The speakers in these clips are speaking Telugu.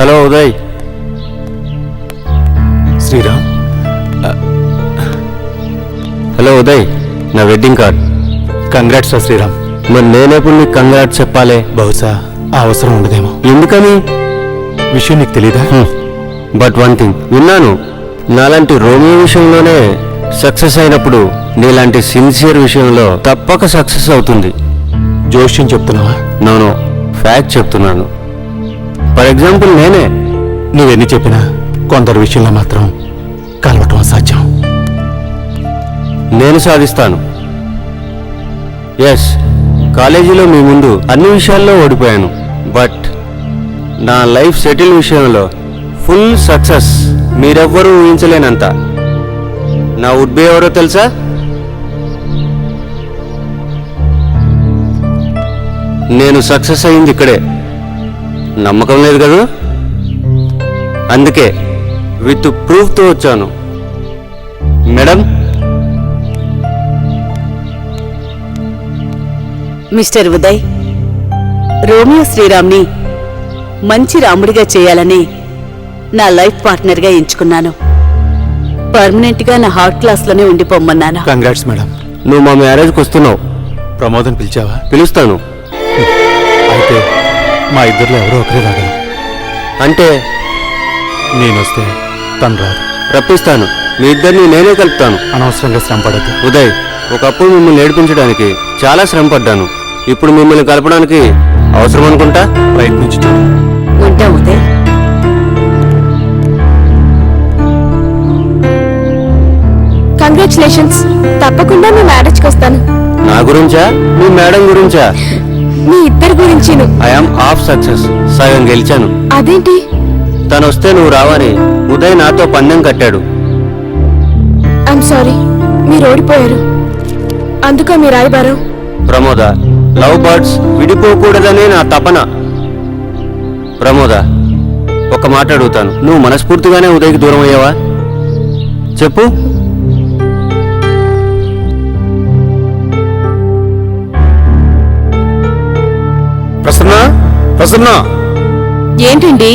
హలో ఉదయ్. శ్రీరామ్. హలో ఉదయ్, నా వెడ్డింగ్ కార్డ్. కంగ్రాట్స్ రా శ్రీరామ్. మరి నేనెప్పుడు నీకు కంగ్రాట్స్ చెప్పాలి? బహుశా ఆ అవసరం ఉండదేమో. ఎందుకని? విషయం నీకు తెలీదా? బట్ వన్ థింగ్ విన్నాను, నాలాంటి రోమియో విషయంలోనే సక్సెస్ అయినప్పుడు నీలాంటి సిన్సియర్ విషయంలో తప్పక సక్సెస్ అవుతుంది. జోష్యం చెప్తున్నావా? నో, ఫ్యాక్ట్ చెప్తున్నాను. ఫర్ ఎగ్జాంపుల్ నేనే. నువ్వెన్ని చెప్పినా కొందరు విషయంలో మాత్రం కలవటం అసాధ్యం. నేను సాధిస్తాను. ఎస్, కాలేజీలో మీ ముందు అన్ని విషయాల్లో ఓడిపోయాను. బట్ నా లైఫ్ సెటిల్ విషయంలో ఫుల్ సక్సెస్. మీరెవ్వరూ ఊహించలేనంత. నా వుడ్ బి ఎవరో తెలుసా? నేను సక్సెస్ అయింది ఇక్కడే. నమ్మకం లేదు కదా? అందుకే విత్ ప్రూఫ్తో వచ్చాను. మేడం, మిస్టర్ ఉదయ్, రోమియో శ్రీరామ్ని మంచి రాముడిగా చేయాలని నా లైఫ్ పార్ట్నర్గా ఎంచుకున్నాను. పర్మనెంట్గా నా హార్ట్ క్లాస్లోనే ఉండిపోమ్మన్నాను. Congrats madam. నువ్వు మా మ్యారేజ్కి వస్తున్నావు. ప్రమోదం పిలిచావా? పిలుస్తాను. అయితే మా ఇద్దరిలో ఎవరో ఒకరే రాగలం. అంటే నేనొస్తే తను రాదు. రప్పిస్తాను. మీ ఇద్దరిని నేనే కలుపుతాను. అనవసరంగా శ్రమ పడద్దు. ఉదయ్, ఒకప్పుడు మిమ్మల్ని ఏడిపించడానికి చాలా శ్రమ పడ్డాను. ఇప్పుడు మిమ్మల్ని కలపడానికి అవసరం అనుకుంటా. ప్రయత్నించి చూడు. ఉంటా ఉదయ్. కంగ్రాచులేషన్స్. తప్పకుండా మీ మ్యారేజ్కి వస్తాను. నా గురించా, మీ మేడం గురించా? మీ ఇద్దరి గురించిను. I'm of success. సగం గెలిచాను. అదేంటి? తను వస్తే నువ్వు రావని ఉదయ్ నాతో పందెం కట్టాడు. ఐఎమ్ సారీ, మీరు ఓడిపోయారు. అందుక మీ రాయబారం. ప్రమోద, లవ్ బర్డ్స్ విడిపోకూడదనే నా తపన. ప్రమోద, ఒక మాట అడుగుతాను. నువ్వు మనస్ఫూర్తిగానే ఉదయ్కి దూరం అయ్యావా? చెప్పు. ప్రసన్న, ప్రసన్న, ఏంటండి?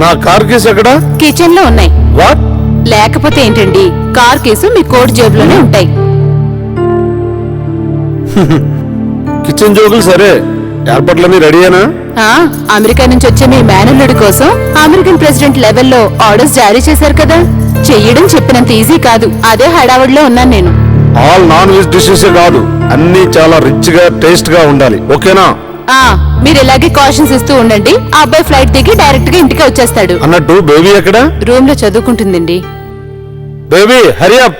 నా కార్ కేసు ఎక్కడా? కిచెన్ లో ఉన్నాయి. వాట్? లేకపోతే ఏంటండి, కార్ కేసు మీ కోట్ జేబులోనే ఉంటాయి. కిచెన్ జోకులు సరే, ఏర్పాట్లన్నీ రెడీయేనా? అమెరికా నుంచి వచ్చే మీ మేనల్లుడి కోసం అమెరికన్ ప్రెసిడెంట్ లెవెల్లో ఆర్డర్స్ జారీ చేశారు కదా. చెయ్యడం చెప్పినంత ఈజీ కాదు. అదే హడావుడిలో ఉన్నాను నేను. ఆల్ నాన్ వెజ్ డిషెస్ కాదు, అన్ని చాలా రిచ్ గా టేస్ట్ గా ఉండాలి. ఓకేనా? మీరు ఇలాగే కాషన్స్ ఇస్తూ ఉండండి. ఆ అబ్బాయి ఫ్లైట్ దిగి డైరెక్ట్ గా ఇంటికి వచ్చేస్తాడు. అన్నట్టు బేబీ ఎక్కడ? రూమ్ లో చదువుకుంటుందండి. Baby Hari up.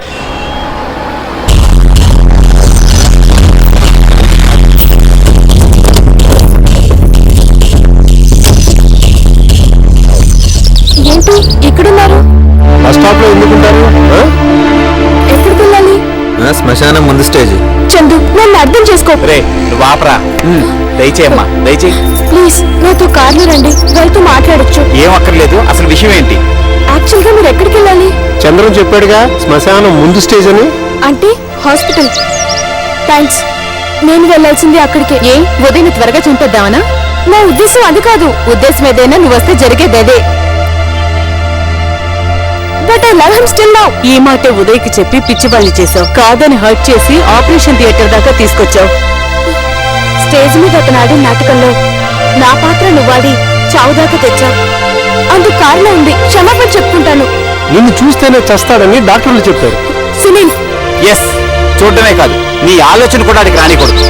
ఏంటి ఇక్కడున్నారు? బస్ స్టాప్ లో ఎందుకుంటారు? ఎక్కడికి వెళ్ళాలి? శ్మశానం ముందు స్టేజ్. చందు, నన్ను అర్థం చేసుకో. నువ్వు ఆపరా. దయచేయమ్మా, దయచేయి. ప్లీజ్ నాతో కార్లో రండి, వెళ్తూ మాట్లాడొచ్చు. ఏం అక్కర్లేదు. అసలు విషయం ఏంటి? యాక్చువల్ గా మీరు ఎక్కడికి వెళ్ళాలి? చంద్రం చెప్పాడుగా, శ్మశానం ముందు స్టేజ్ అని. అంటే హాస్పిటల్. థ్యాంక్స్, నేను వెళ్ళాల్సింది అక్కడికే. ఉదయం త్వరగా చంపేద్దామనా? నా ఉద్దేశం అది కాదు. ఉద్దేశం ఏదైనా నువ్వు వస్తే జరిగేది అదే. But I love him still now. ఈ మాట ఉదయ్కి చెప్పి పిచ్చివాళ్ళు చేసావు. కాదని హర్ట్ చేసి ఆపరేషన్ థియేటర్ దాకా తీసుకొచ్చావు. స్టేజ్ మీద అతను ఆడిన నాటకంలో నా పాత్ర నువ్వాడి చావు దాకా తెచ్చావు. అందుకు కారణం ఉంది. క్షమాపణ చెప్పుకుంటాను. నిన్ను చూస్తేనే చస్తాడని డాక్టర్లు చెప్పారు. సునీల్, ఎస్, చూడటమే కాదు, నీ ఆలోచన కూడా అడిగి రానికూడదు.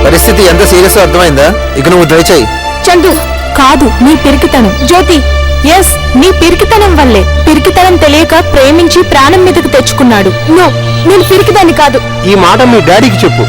పరిస్థితి ఎంత సీరియస్ అర్థమైందా? ఇక నువ్వు డ్రై చేయి. చందు. కాదు, నీ పిరికితనం. జ్యోతి. ఎస్, నీ పిరికితనం వల్లే. పిరికితనం తెలియక ప్రేమించి ప్రాణం మీదకు తెచ్చుకున్నాడు. నో, నేను పిరికిదాన్ని కాదు. ఈ మాట మీ డాడీకి చెప్పు.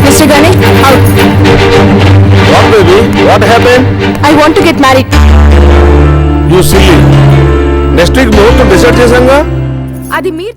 మిస్టర్ గానే out. What baby, what happen? I want to get married. You silly. Next week ముహూర్తం డిసైడ్ చేశాంగా. అది మీరు